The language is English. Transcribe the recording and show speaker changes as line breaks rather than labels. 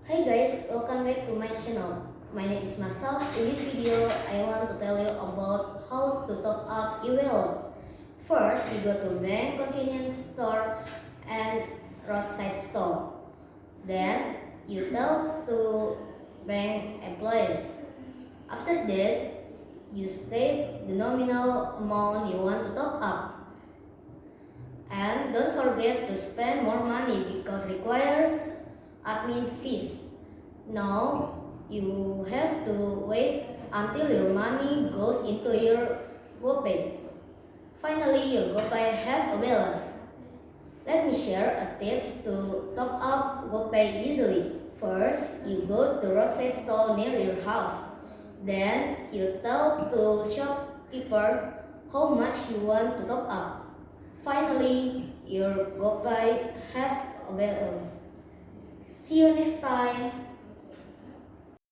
Hi guys, welcome back to my channel. My name is Marcel. In this video, I want to tell you about how to top up e-wallet. First, you go to bank, convenience store, and roadside store. Then, you tell to bank employees. After that, you state the nominal amount you want to top up. And don't forget to spend more money because requires admin fees. Now you have to wait until your money goes into your GoPay. Finally, your GoPay have a balance. Let me share a tips to top up GoPay easily. First, you go to roadside stall near your house. Then you tell the shopkeeper how much you want to top up. Finally, your GoPay have a balance. See you next time.